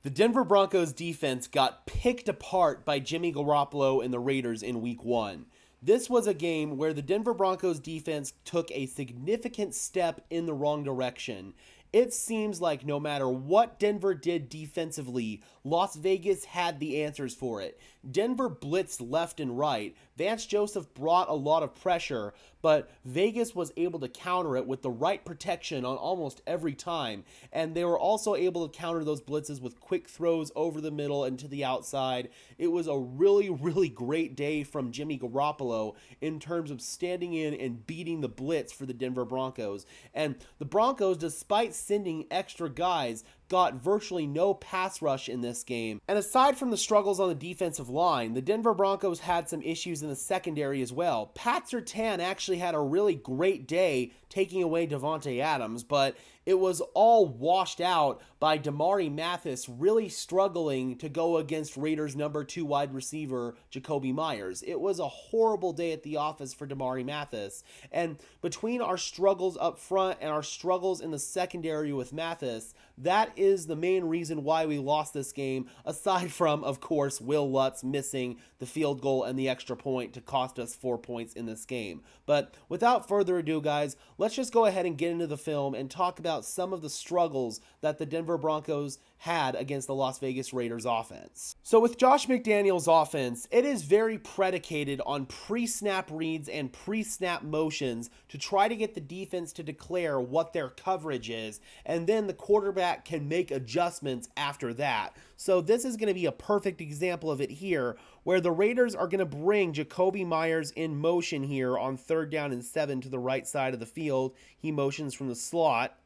The Denver Broncos defense got picked apart by Jimmy Garoppolo and the Raiders in week 1. This was a game where the Denver Broncos defense took a significant step in the wrong direction. It seems like no matter what Denver did defensively, Las Vegas had the answers for it. Denver blitzed left and right. Vance Joseph brought a lot of pressure, but Vegas was able to counter it with the right protection on almost every time. And they were also able to counter those blitzes with quick throws over the middle and to the outside. It was a really, really great day from Jimmy Garoppolo in terms of standing in and beating the blitz for the Denver Broncos. And the Broncos, despite sending extra guys, got virtually no pass rush in this game. And aside from the struggles on the defensive line, the Denver Broncos had some issues in the secondary as well. Pat Surtain actually had a really great day taking away Davante Adams, but it was all washed out by Damari Mathis really struggling to go against Raiders' number 2 wide receiver, Jakobi Meyers. It was a horrible day at the office for Damari Mathis. And between our struggles up front and our struggles in the secondary with Mathis, that is the main reason why we lost this game, aside from, of course, Will Lutz missing the field goal and the extra point to cost us 4 points in this game. But without further ado, guys, let's just go ahead and get into the film and talk about some of the struggles that the Denver Broncos had against the Las Vegas Raiders offense. So with Josh McDaniels' offense, it is very predicated on pre-snap reads and pre-snap motions to try to get the defense to declare what their coverage is, and then the quarterback can make adjustments after that. So this is going to be a perfect example of it here, where the Raiders are going to bring Jakobi Meyers in motion here on 3rd down and 7 to the right side of the field. He motions from the slot.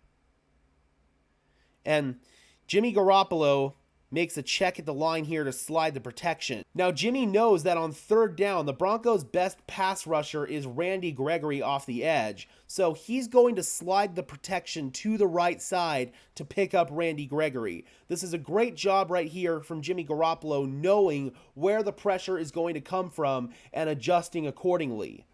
And Jimmy Garoppolo makes a check at the line here to slide the protection. Now, Jimmy knows that on 3rd down, the Broncos' best pass rusher is Randy Gregory off the edge. So he's going to slide the protection to the right side to pick up Randy Gregory. This is a great job right here from Jimmy Garoppolo, knowing where the pressure is going to come from and adjusting accordingly.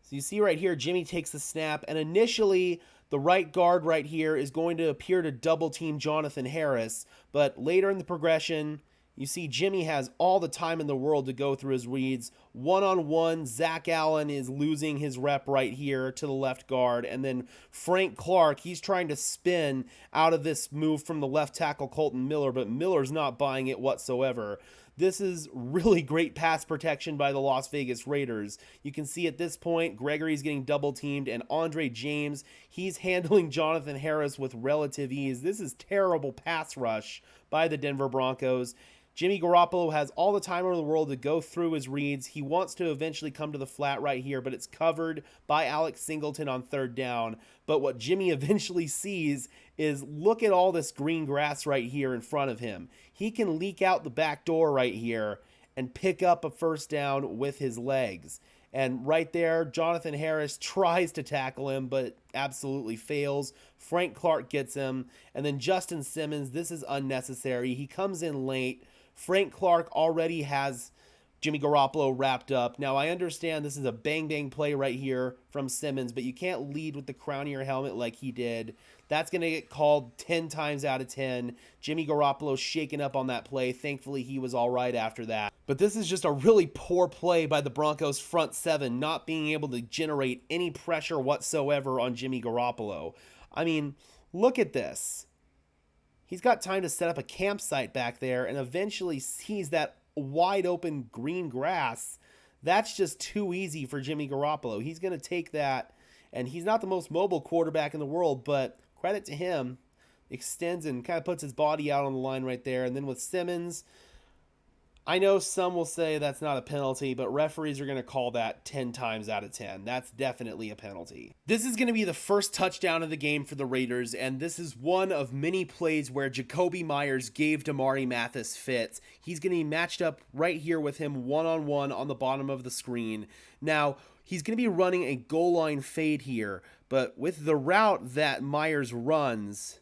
So you see right here, Jimmy takes the snap, and initially the right guard right here is going to appear to double team Jonathan Harris, but later in the progression, you see Jimmy has all the time in the world to go through his reads. One-on-one, Zach Allen is losing his rep right here to the left guard, and then Frank Clark, he's trying to spin out of this move from the left tackle Colton Miller, but Miller's not buying it whatsoever. This is really great pass protection by the Las Vegas Raiders. You can see at this point, Gregory's getting double teamed, and Andre James, he's handling Jonathan Harris with relative ease. This is terrible pass rush by the Denver Broncos. Jimmy Garoppolo has all the time in the world to go through his reads. He wants to eventually come to the flat right here, but it's covered by Alex Singleton on 3rd down. But what Jimmy eventually sees is, look at all this green grass right here in front of him. He can leak out the back door right here and pick up a 1st down with his legs. And right there, Jonathan Harris tries to tackle him, but absolutely fails. Frank Clark gets him. And then Justin Simmons, this is unnecessary. He comes in late. Frank Clark already has Jimmy Garoppolo wrapped up. Now, I understand this is a bang-bang play right here from Simmons, but you can't lead with the crown of your helmet like he did. That's going to get called 10 times out of 10. Jimmy Garoppolo shaken up on that play. Thankfully, he was all right after that. But this is just a really poor play by the Broncos' front 7, not being able to generate any pressure whatsoever on Jimmy Garoppolo. I mean, look at this. He's got time to set up a campsite back there and eventually sees that wide open green grass. That's just too easy for Jimmy Garoppolo. He's going to take that, and he's not the most mobile quarterback in the world, but credit to him, extends and kind of puts his body out on the line right there. And then with Simmons, I know some will say that's not a penalty, but referees are going to call that 10 times out of 10. That's definitely a penalty. This is going to be the first touchdown of the game for the Raiders, and this is one of many plays where Jakobi Meyers gave Damari Mathis fits. He's going to be matched up right here with him one-on-one on the bottom of the screen. Now, he's going to be running a goal line fade here, but with the route that Meyers runs,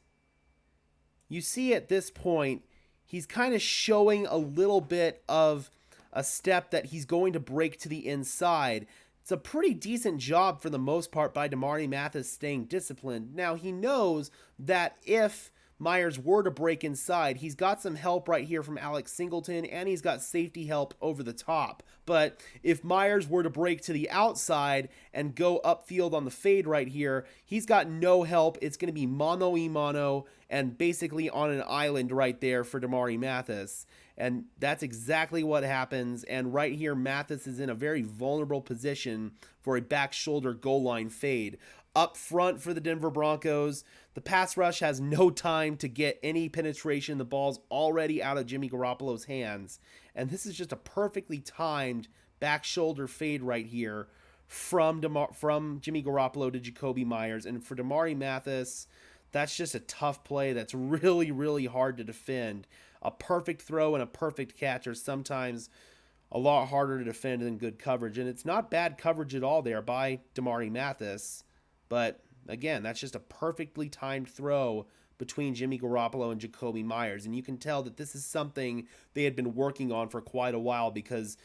you see at this point, he's kind of showing a little bit of a step that he's going to break to the inside. It's a pretty decent job for the most part by Damari Mathis staying disciplined. Now, he knows that if Myers were to break inside, he's got some help right here from Alex Singleton, and he's got safety help over the top. But if Myers were to break to the outside and go upfield on the fade right here, he's got no help. It's going to be mano-a-mano and basically on an island right there for Damari Mathis. And that's exactly what happens. And right here, Mathis is in a very vulnerable position for a back shoulder goal line fade. Up front for the Denver Broncos, the pass rush has no time to get any penetration. The ball's already out of Jimmy Garoppolo's hands. And this is just a perfectly timed back shoulder fade right here from Jimmy Garoppolo to Jakobi Meyers. And for Damari Mathis, that's just a tough play that's really, really hard to defend. A perfect throw and a perfect catch are sometimes a lot harder to defend than good coverage. And it's not bad coverage at all there by Damari Mathis. But again, that's just a perfectly timed throw between Jimmy Garoppolo and Jakobi Meyers. And you can tell that this is something they had been working on for quite a while, because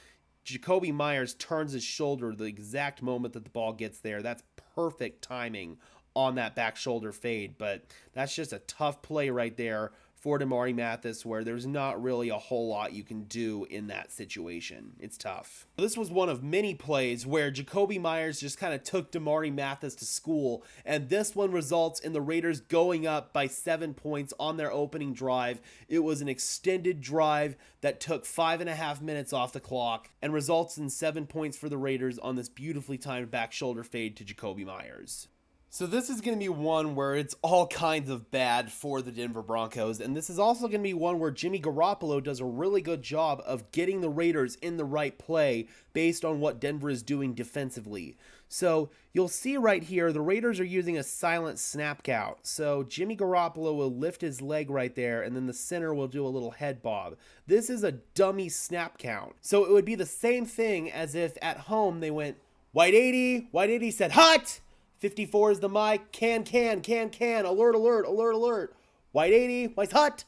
Jakobi Meyers turns his shoulder the exact moment that the ball gets there. That's perfect timing on that back shoulder fade. But that's just a tough play right there for Damari Mathis, where there's not really a whole lot you can do in that situation. It's tough. This was one of many plays where Jakobi Meyers just kind of took Damari Mathis to school, and this one results in the Raiders going up by 7 points on their opening drive. It was an extended drive that took 5.5 minutes off the clock and results in 7 points for the Raiders on this beautifully timed back shoulder fade to Jakobi Meyers. So this is going to be one where it's all kinds of bad for the Denver Broncos, and this is also going to be one where Jimmy Garoppolo does a really good job of getting the Raiders in the right play based on what Denver is doing defensively. So you'll see right here, the Raiders are using a silent snap count. So Jimmy Garoppolo will lift his leg right there, and then the center will do a little head bob. This is a dummy snap count. So it would be the same thing as if at home they went, White 80 said, hot! 54 is the mic, can, alert, alert. White 80, White's hot.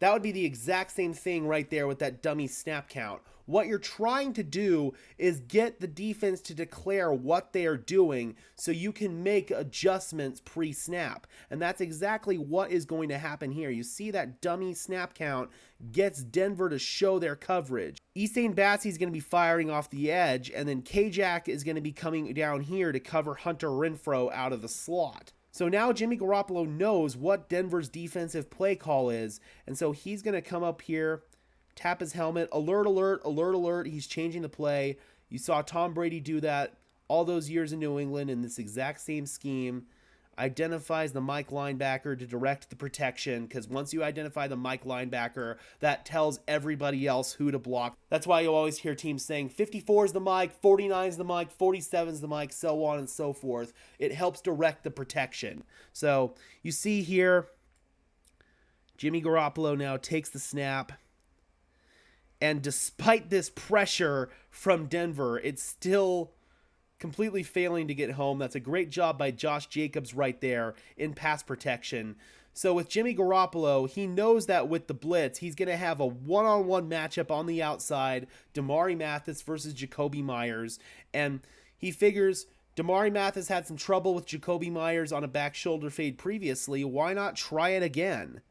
That would be the exact same thing right there with that dummy snap count. What you're trying to do is get the defense to declare what they are doing so you can make adjustments pre-snap. And that's exactly what is going to happen here. You see that dummy snap count gets Denver to show their coverage. Essane Bassey is going to be firing off the edge, and then K-Jack is going to be coming down here to cover Hunter Renfrow out of the slot. So now Jimmy Garoppolo knows what Denver's defensive play call is, and so he's going to come up here, tap his helmet, alert. He's changing the play. You saw Tom Brady do that all those years in New England in this exact same scheme. Identifies the Mike linebacker to direct the protection, because once you identify the Mike linebacker, that tells everybody else who to block. That's why you'll always hear teams saying 54 is the Mike, 49 is the Mike, 47 is the Mike, so on and so forth. It helps direct the protection. So you see here, Jimmy Garoppolo now takes the snap. And despite this pressure from Denver, it's still completely failing to get home. That's a great job by Josh Jacobs right there in pass protection. So with Jimmy Garoppolo, he knows that with the blitz, he's going to have a one-on-one matchup on the outside, Damari Mathis versus Jakobi Meyers. And he figures Damari Mathis had some trouble with Jakobi Meyers on a back shoulder fade previously. Why not try it again?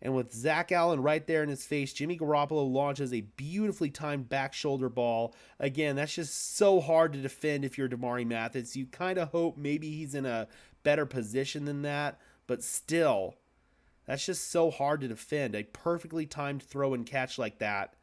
And with Zach Allen right there in his face, Jimmy Garoppolo launches a beautifully timed back shoulder ball. Again, that's just so hard to defend if you're Damari Mathis. You kind of hope maybe he's in a better position than that, but still, that's just so hard to defend. A perfectly timed throw and catch like that.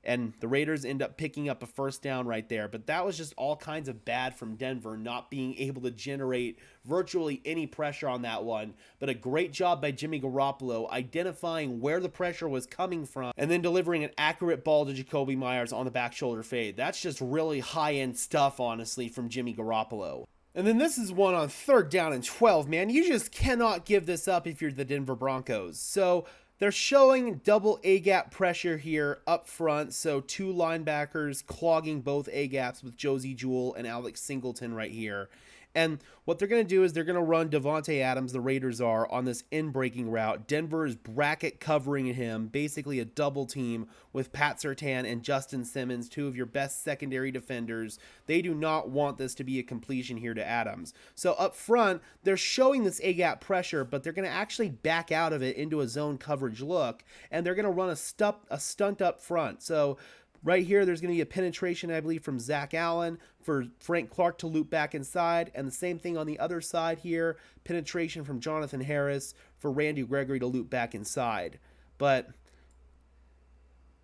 And the Raiders end up picking up a first down right there. But that was just all kinds of bad from Denver, not being able to generate virtually any pressure on that one. But a great job by Jimmy Garoppolo identifying where the pressure was coming from and then delivering an accurate ball to Jakobi Meyers on the back shoulder fade. That's just really high-end stuff, honestly, from Jimmy Garoppolo. And then this is one on 3rd down and 12, man. You just cannot give this up if you're the Denver Broncos. So they're showing double A-gap pressure here up front, so two linebackers clogging both A-gaps with Josie Jewell and Alex Singleton right here. And what they're going to do is they're going to run Davante Adams, the Raiders are, on this in-breaking route. Denver is bracket covering him, basically a double team with Pat Surtain and Justin Simmons, two of your best secondary defenders. They do not want this to be a completion here to Adams. So up front, they're showing this A-gap pressure, but they're going to actually back out of it into a zone coverage look, and they're going to run a stunt up front. So right here, there's going to be a penetration, I believe, from Zach Allen for Frank Clark to loop back inside. And the same thing on the other side here, penetration from Jonathan Harris for Randy Gregory to loop back inside. But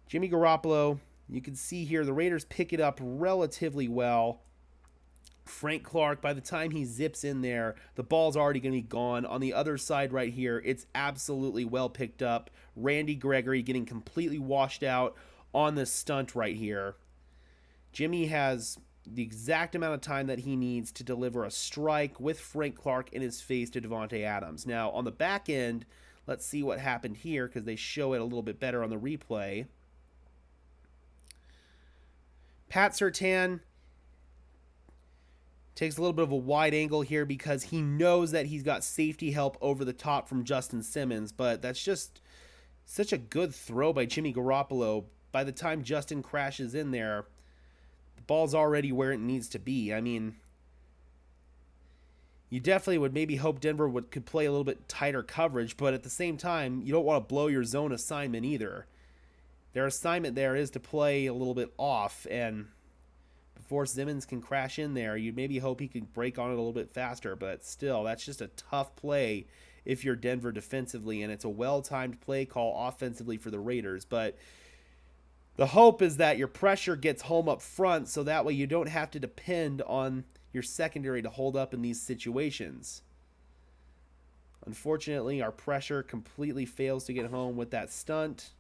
Jimmy Garoppolo, you can see here, the Raiders pick it up relatively well. Frank Clark, by the time he zips in there, the ball's already going to be gone. On the other side right here, it's absolutely well picked up. Randy Gregory getting completely washed out on this stunt right here. Jimmy has the exact amount of time that he needs to deliver a strike with Frank Clark in his face to Davante Adams. Now, on the back end, let's see what happened here because they show it a little bit better on the replay. Pat Surtain takes a little bit of a wide angle here because he knows that he's got safety help over the top from Justin Simmons, but that's just such a good throw by Jimmy Garoppolo. By the time Justin crashes in there, the ball's already where it needs to be. I mean, you definitely would maybe hope Denver could play a little bit tighter coverage, but at the same time, you don't want to blow your zone assignment either. Their assignment there is to play a little bit off, and before Simmons can crash in there, you'd maybe hope he could break on it a little bit faster, but still, that's just a tough play if you're Denver defensively, and it's a well-timed play call offensively for the Raiders, but the hope is that your pressure gets home up front so that way you don't have to depend on your secondary to hold up in these situations. Unfortunately, our pressure completely fails to get home with that stunt.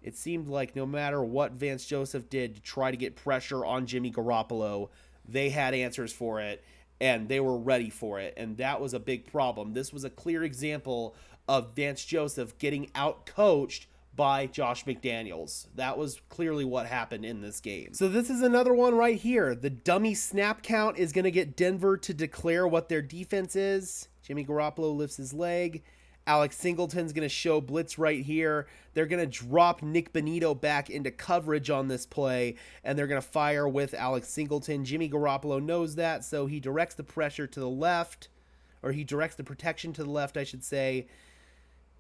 It seemed like no matter what Vance Joseph did to try to get pressure on Jimmy Garoppolo, they had answers for it, and they were ready for it, and that was a big problem. This was a clear example of Vance Joseph getting out-coached by Josh McDaniels. That was clearly what happened in this game. So this is another one right here. The dummy snap count is going to get Denver to declare what their defense is. Jimmy Garoppolo lifts his leg. Alex Singleton's going to show blitz right here. They're going to drop Nick Benito back into coverage on this play, and they're going to fire with Alex Singleton. Jimmy Garoppolo knows that, so he directs the pressure to the left, or he directs the protection to the left, I should say,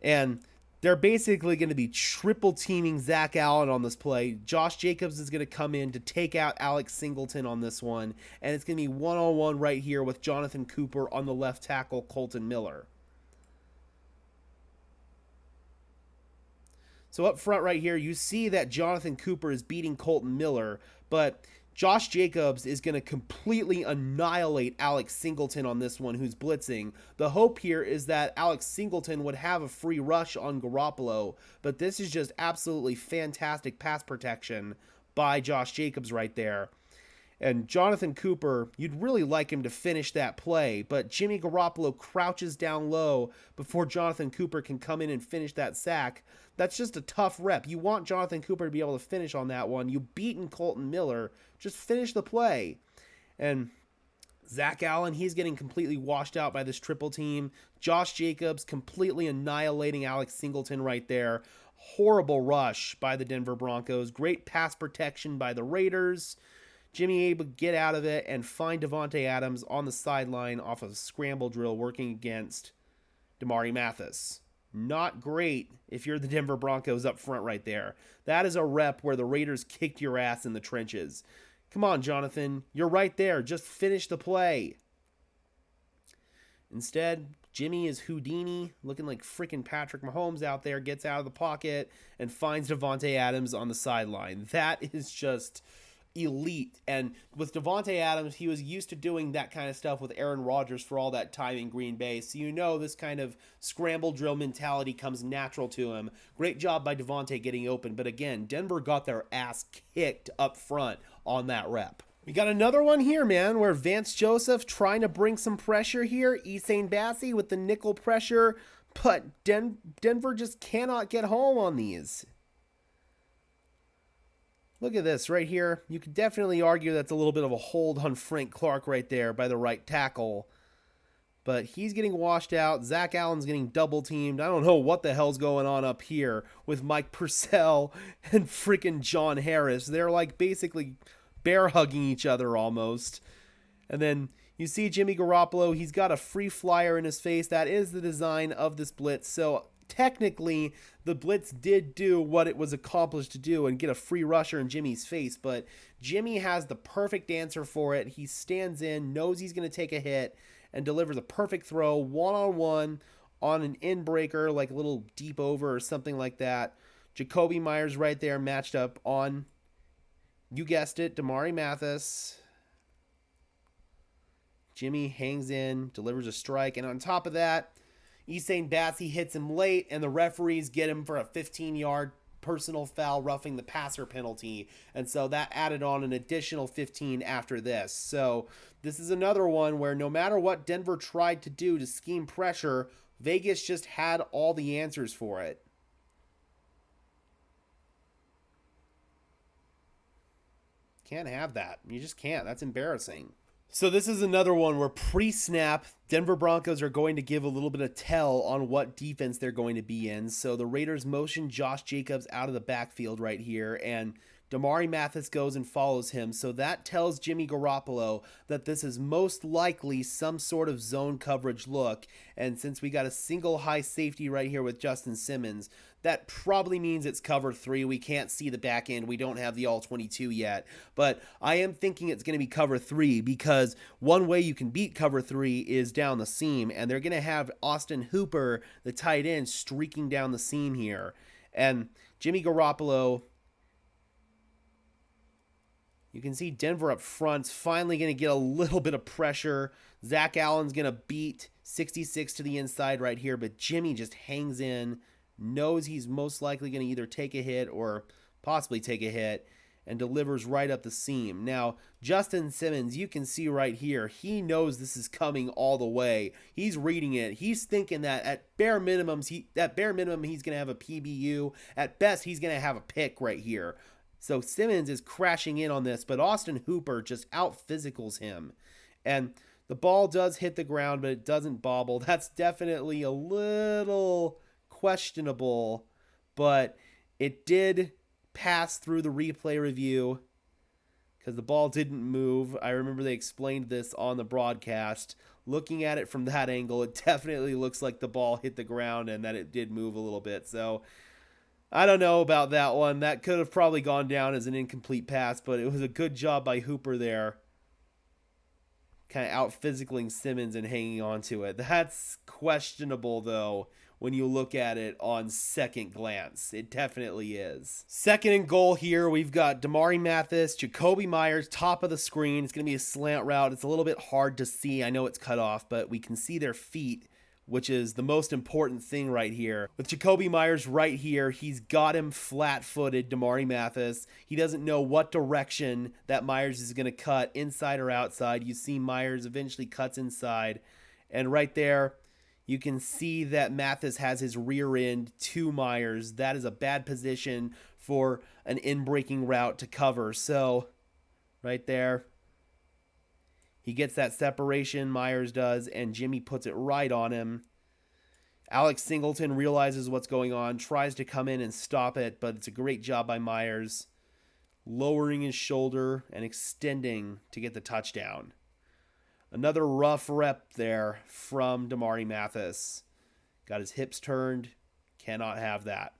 and they're basically going to be triple teaming Zach Allen on this play. Josh Jacobs is going to come in to take out Alex Singleton on this one, and it's going to be one-on-one right here with Jonathan Cooper on the left tackle, Colton Miller. So up front right here, you see that Jonathan Cooper is beating Colton Miller, but Josh Jacobs is going to completely annihilate Alex Singleton on this one, who's blitzing. The hope here is that Alex Singleton would have a free rush on Garoppolo, but this is just absolutely fantastic pass protection by Josh Jacobs right there. And Jonathan Cooper, you'd really like him to finish that play, but Jimmy Garoppolo crouches down low before Jonathan Cooper can come in and finish that sack. That's just a tough rep. You want Jonathan Cooper to be able to finish on that one. You've beaten Colton Miller. Just finish the play. And Zach Allen, he's getting completely washed out by this triple team. Josh Jacobs completely annihilating Alex Singleton right there. Horrible rush by the Denver Broncos. Great pass protection by the Raiders. Jimmy able to get out of it and find Davante Adams on the sideline off of a scramble drill working against Damari Mathis. Not great if you're the Denver Broncos up front right there. That is a rep where the Raiders kicked your ass in the trenches. Come on, Jonathan. You're right there. Just finish the play. Instead, Jimmy is Houdini, looking like freaking Patrick Mahomes out there, gets out of the pocket and finds Davante Adams on the sideline. That is just elite. And with Davante Adams, he was used to doing that kind of stuff with Aaron Rodgers for all that time in Green Bay. So you know this kind of scramble drill mentality comes natural to him. Great job by Davante getting open. But again, Denver got their ass kicked up front on that rep. We got another one here, man, where Vance Joseph trying to bring some pressure here. Essane Bassie with the nickel pressure. But Denver just cannot get home on these. Look at this right here. You could definitely argue that's a little bit of a hold on Frank Clark right there by the right tackle. But he's getting washed out. Zach Allen's getting double teamed. I don't know what the hell's going on up here with Mike Purcell and freaking John Harris. They're like basically bear hugging each other almost. And then you see Jimmy Garoppolo. He's got a free flyer in his face. That is the design of this blitz. So technically, the blitz did do what it was accomplished to do and get a free rusher in Jimmy's face. But Jimmy has the perfect answer for it. He stands in, knows he's going to take a hit, and delivers a perfect throw one-on-one on an in breaker, like a little deep over or something like that. Jakobi Meyers right there matched up on, you guessed it, Damari Mathis. Jimmy hangs in, delivers a strike, and on top of that, Usain Bassey hits him late, and the referees get him for a 15-yard personal foul roughing the passer penalty. And so that added on an additional 15 after this. So this is another one where no matter what Denver tried to do to scheme pressure, Vegas just had all the answers for it. Can't have that. You just can't. That's embarrassing. So this is another one where pre-snap, Denver Broncos are going to give a little bit of tell on what defense they're going to be in. So the Raiders motion Josh Jacobs out of the backfield right here, and Damari Mathis goes and follows him. So that tells Jimmy Garoppolo that this is most likely some sort of zone coverage look. And since we got a single high safety right here with Justin Simmons, that probably means it's cover 3. We can't see the back end. We don't have the all 22 yet. But I am thinking it's going to be cover 3 because one way you can beat cover 3 is down the seam. And they're going to have Austin Hooper, the tight end, streaking down the seam here. And Jimmy Garoppolo, you can see Denver up front's finally going to get a little bit of pressure. Zach Allen's going to beat 66 to the inside right here, but Jimmy just hangs in, knows he's most likely going to either take a hit or possibly take a hit, and delivers right up the seam. Now, Justin Simmons, you can see right here, he knows this is coming all the way. He's reading it. He's thinking that at bare minimum, he's going to have a PBU. At best, he's going to have a pick right here. So Simmons is crashing in on this, but Austin Hooper just out-physicals him. And the ball does hit the ground, but it doesn't bobble. That's definitely a little questionable, but it did pass through the replay review because the ball didn't move. I remember they explained this on the broadcast. Looking at it from that angle, it definitely looks like the ball hit the ground and that it did move a little bit. So I don't know about that one. That could have probably gone down as an incomplete pass, but it was a good job by Hooper there. Kind of out-physicaling Simmons and hanging on to it. That's questionable, though, when you look at it on second glance. It definitely is. Second and goal here, we've got Damari Mathis, Jakobi Meyers, top of the screen. It's going to be a slant route. It's a little bit hard to see. I know it's cut off, but we can see their feet, which is the most important thing right here. With Jakobi Meyers right here, he's got him flat-footed, Damari Mathis. He doesn't know what direction that Meyers is going to cut, inside or outside. You see Meyers eventually cuts inside. And right there, you can see that Mathis has his rear end to Meyers. That is a bad position for an in-breaking route to cover. So, right there, he gets that separation, Meyers does, and Jimmy puts it right on him. Alex Singleton realizes what's going on, tries to come in and stop it, but it's a great job by Meyers, lowering his shoulder and extending to get the touchdown. Another rough rep there from Damari Mathis. Got his hips turned, cannot have that.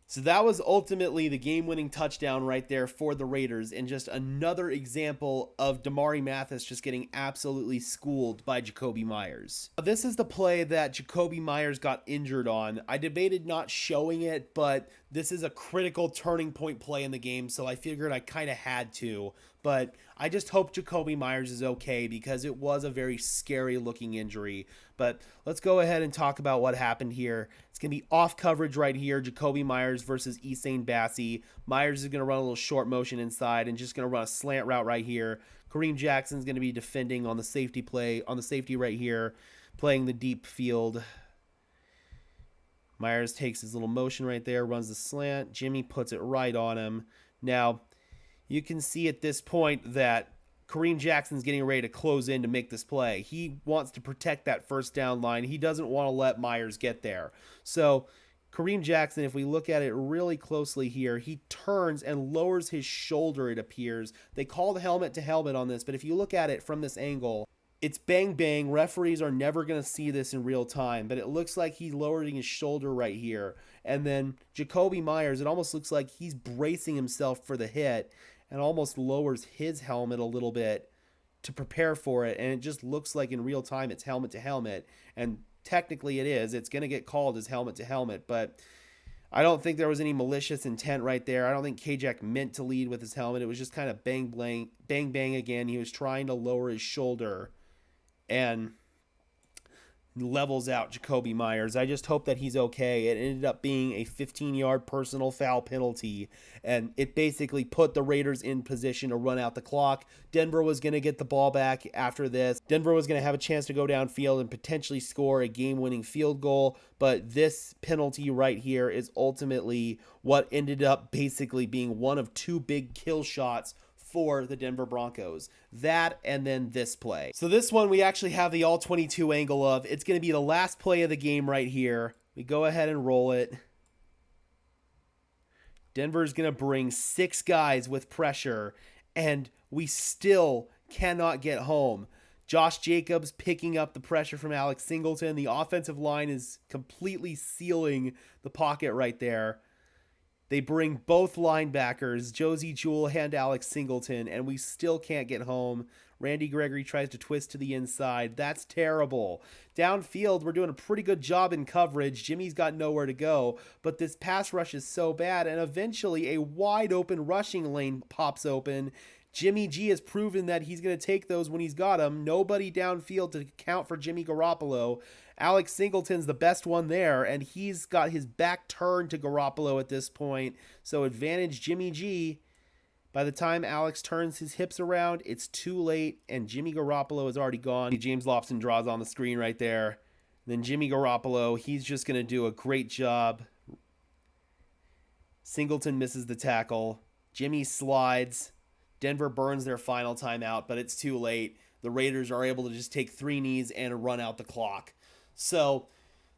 So that was ultimately the game-winning touchdown right there for the Raiders, and just another example of Damari Mathis just getting absolutely schooled by Jakobi Meyers. This is the play that Jakobi Meyers got injured on. I debated not showing it, but this is a critical turning point play in the game, so I figured I kind of had to. But I just hope Jakobi Meyers is okay because it was a very scary looking injury. But let's go ahead and talk about what happened here. It's going to be off coverage right here. Jakobi Meyers versus Usain Bassey. Meyers is going to run a little short motion inside and just going to run a slant route right here. Kareem Jackson's going to be defending on the safety play, on the safety right here, playing the deep field. Myers takes his little motion right there, runs the slant. Jimmy puts it right on him. Now, you can see at this point that Kareem Jackson's getting ready to close in to make this play. He wants to protect that first down line. He doesn't want to let Myers get there. So Kareem Jackson, if we look at it really closely here, he turns and lowers his shoulder, it appears. They call the helmet to helmet on this, but if you look at it from this angle, it's bang bang. Referees are never going to see this in real time, but it looks like he's lowering his shoulder right here. And then Jakobi Meyers, it almost looks like he's bracing himself for the hit and almost lowers his helmet a little bit to prepare for it. And it just looks like in real time it's helmet to helmet. And technically it is. It's going to get called as helmet to helmet, but I don't think there was any malicious intent right there. I don't think K-Jack meant to lead with his helmet. It was just kind of bang, bang, bang, bang again. He was trying to lower his shoulder and levels out Jakobi Meyers. I just hope that he's okay. It ended up being a 15-yard personal foul penalty, and it basically put the Raiders in position to run out the clock. Denver was going to get the ball back after this. Denver was going to have a chance to go downfield and potentially score a game-winning field goal, but this penalty right here is ultimately what ended up basically being one of two big kill shots for the Denver Broncos. That and then this play. So this one we actually have the all 22 angle of. It's going to be the last play of the game right here. We go ahead and roll it. Denver's going to bring 6 guys with pressure, and we still cannot get home. Josh Jacobs picking up the pressure from Alex Singleton. The offensive line is completely sealing the pocket right there. They bring both linebackers, Josie Jewell and Alex Singleton, and we still can't get home. Randy Gregory tries to twist to the inside. That's terrible. Downfield, we're doing a pretty good job in coverage. Jimmy's got nowhere to go, but this pass rush is so bad, and eventually a wide open rushing lane pops open. Jimmy G has proven that he's going to take those when he's got them. Nobody downfield to count for Jimmy Garoppolo. Alex Singleton's the best one there, and he's got his back turned to Garoppolo at this point. So advantage Jimmy G. By the time Alex turns his hips around, it's too late, and Jimmy Garoppolo is already gone. James Lobson draws on the screen right there. Then Jimmy Garoppolo, he's just going to do a great job. Singleton misses the tackle. Jimmy slides. Denver burns their final timeout, but it's too late. The Raiders are able to just take 3 knees and run out the clock. So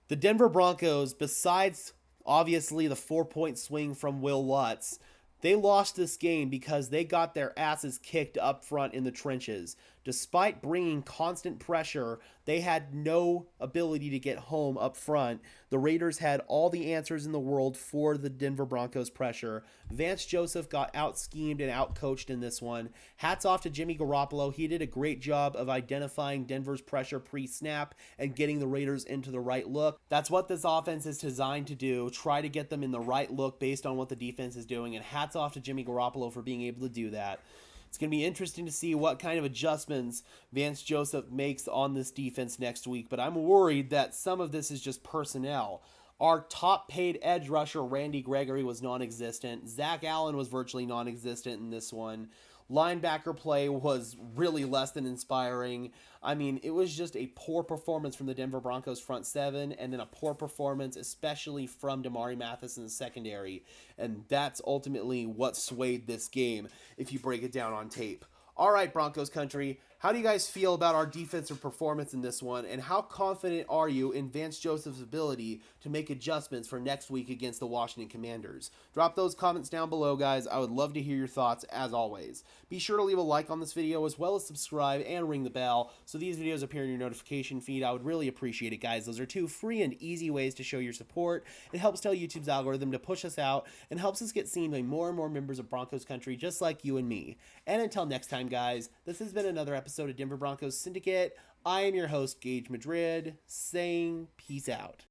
the Denver Broncos, besides obviously the 4-point swing from Will Lutz, they lost this game because they got their asses kicked up front in the trenches. Despite bringing constant pressure, they had no ability to get home up front. The Raiders had all the answers in the world for the Denver Broncos pressure. Vance Joseph got out-schemed and out-coached in this one. Hats off to Jimmy Garoppolo. He did a great job of identifying Denver's pressure pre-snap and getting the Raiders into the right look. That's what this offense is designed to do. Try to get them in the right look based on what the defense is doing, and hats off to Jimmy Garoppolo for being able to do that. It's going to be interesting to see what kind of adjustments Vance Joseph makes on this defense next week, but I'm worried that some of this is just personnel. Our top paid edge rusher, Randy Gregory, was non-existent. Zach Allen was virtually non-existent in this one. Linebacker play was really less than inspiring. I mean, it was just a poor performance from the Denver Broncos front seven, and then a poor performance especially from Damari Mathis in the secondary. And that's ultimately what swayed this game if you break it down on tape. All right, Broncos country, how do you guys feel about our defensive performance in this one, and how confident are you in Vance Joseph's ability to make adjustments for next week against the Washington Commanders? Drop those comments down below, guys. I would love to hear your thoughts, as always. Be sure to leave a like on this video, as well as subscribe and ring the bell so these videos appear in your notification feed. I would really appreciate it, guys. Those are 2 free and easy ways to show your support. It helps tell YouTube's algorithm to push us out and helps us get seen by more and more members of Broncos country, just like you and me. And until next time, guys, this has been another episode of Denver Broncos Syndicate. I am your host, Gage Madrid, saying peace out.